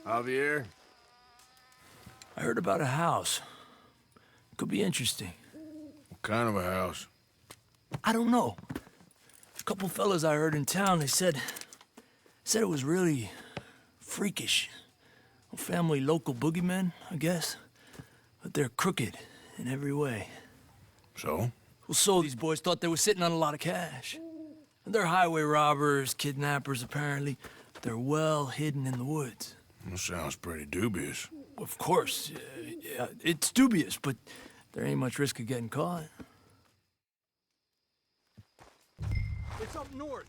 Javier? I heard about a house. Could be interesting. What kind of a house? I don't know. A couple fellas I heard in town, they said it was really freakish. A family local boogeymen, I guess. But they're crooked in every way. So? Well, so these boys thought they were sitting on a lot of cash. They're highway robbers, kidnappers, apparently. They're well hidden in the woods. That sounds pretty dubious. Of course, yeah, it's dubious, but there ain't much risk of getting caught. It's up north,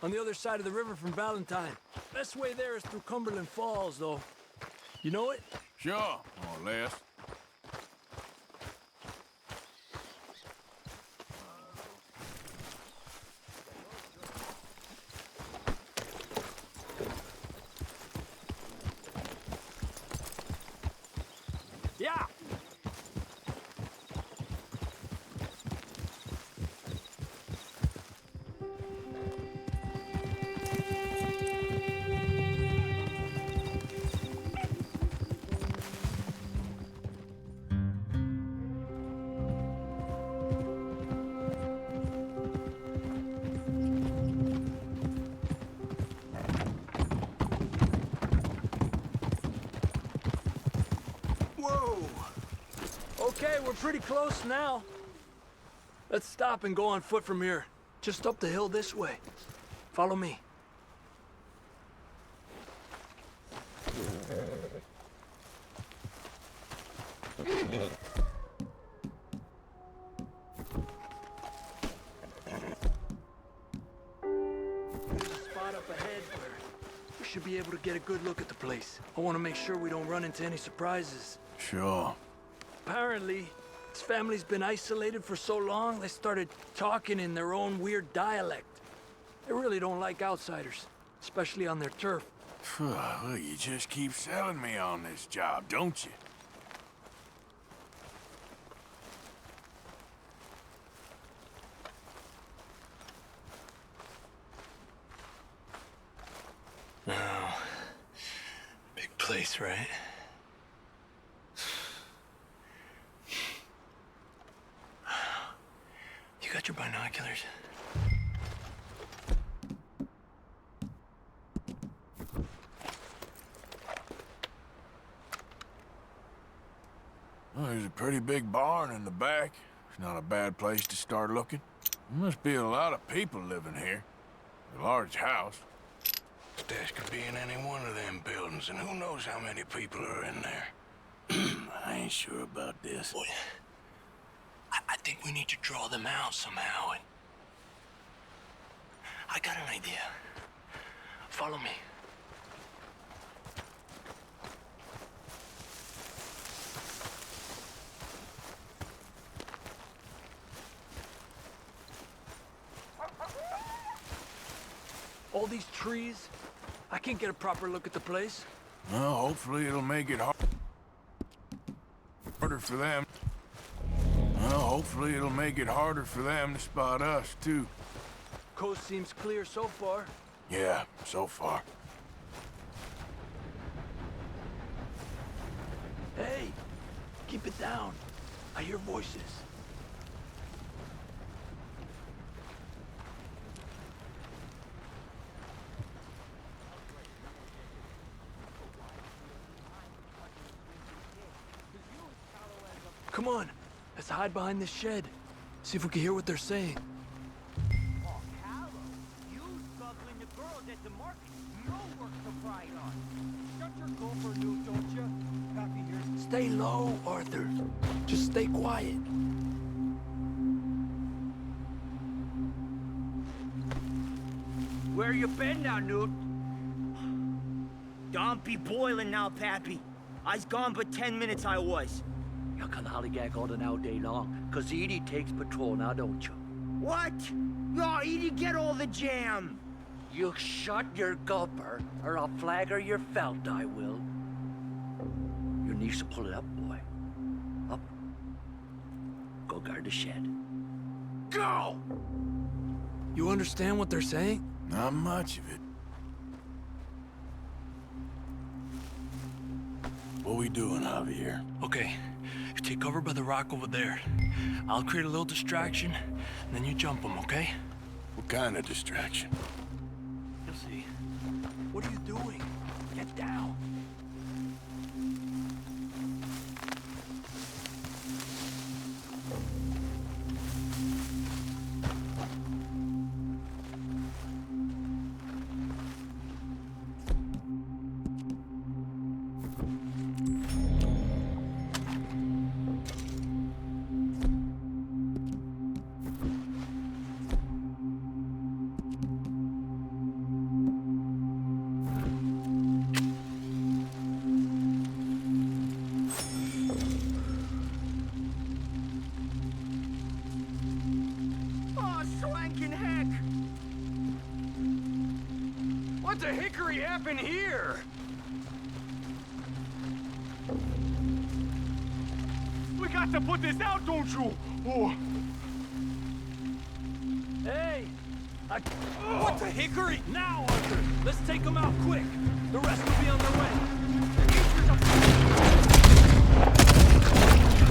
on the other side of the river from Valentine. Best way there is through Cumberland Falls, though. You know it? Sure, more or less. Yeah! Whoa! Okay, we're pretty close now. Let's stop and go on foot from here. Just up the hill this way. Follow me. There's a spot up ahead where we should be able to get a good look at the place. I want to make sure we don't run into any surprises. Sure. Apparently, this family's been isolated for so long, they started talking in their own weird dialect. They really don't like outsiders, especially on their turf. Well, you just keep selling me on this job, don't you? Oh, big place, right? You got your binoculars? Well, there's a pretty big barn in the back. It's not a bad place to start looking. There must be a lot of people living here. A large house. Stash could be in any one of them buildings, and who knows how many people are in there. I ain't sure about this. Boy, I think we need to draw them out somehow. And I got an idea. Follow me. All these trees, I can't get a proper look at the place. Well, hopefully it'll make it harder for them. Well, hopefully it'll make it harder for them to spot us, too. Coast seems clear so far. Yeah, so far. Hey, keep it down. I hear voices. Come on, let's hide behind this shed. See if we can hear what they're saying. Oh, Carlo, you smuggling the girls at the market. No work to pride on. Shut your gopher, dude, don't you? Copy here. Stay low, Arthur. Just stay quiet. Where you been now, Newt? Don't be boiling now, Pappy. I's gone but 10 minutes I was. You can hollygag all the now day long, 'cause Edie takes patrol now, don't you? What? No, Edie, get all the jam. You shut your gulper, or I'll flagger your felt, I will. Your niece will pull it up, boy. Up. Go guard the shed. Go! You understand what they're saying? Not much of it. What we doing, Javier? Okay, you take cover by the rock over there. I'll create a little distraction, and then you jump them, okay? What kind of distraction? You'll see. What are you doing? Get down. Oh, swanking heck! What the hickory happened here? We got to put this out, don't you? Oh. Hey! What the hickory? Now, Arthur! Let's take them out quick. The rest will be on their way.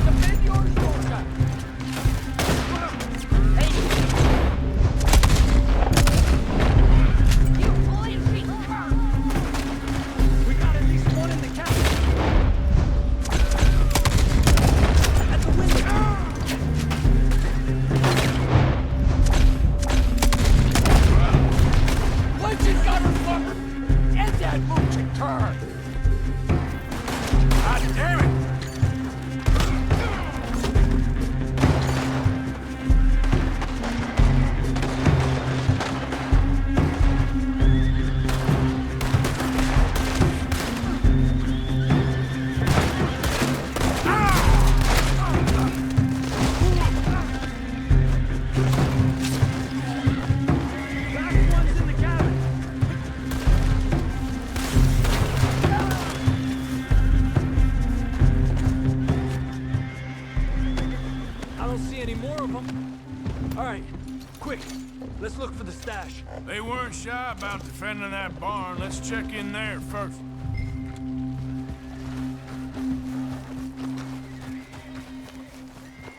Defend yours, Georgia! You boys return! We got at least one in the cabin. At the window. Legend got her fucker! End that mooching turn! God damn it! Last one's in the cabin. I don't see any more of them. All right, quick. Let's look for the stash. They weren't shy about defending that barn. Let's check in there first.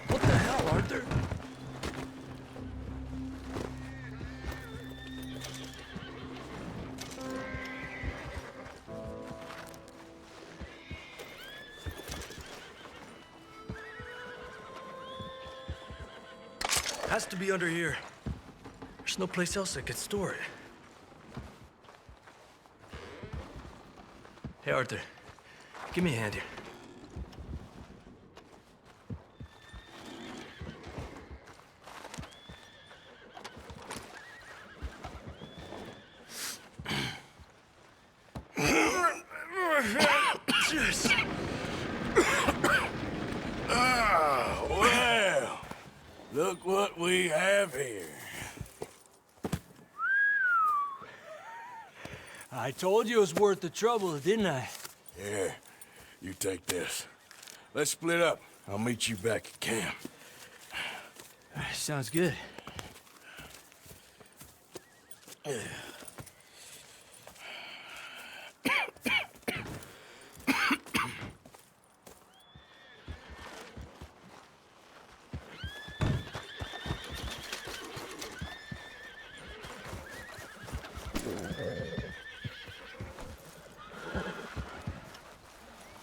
What the hell, Arthur? Has to be under here. There's no place else I could store it. Hey, Arthur. Give me a hand here. Well, look what we have here. I told you it was worth the trouble, didn't I? Here, you take this. Let's split up. I'll meet you back at camp. Sounds good.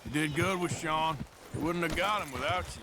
You did good with Sean. You wouldn't have got him without you.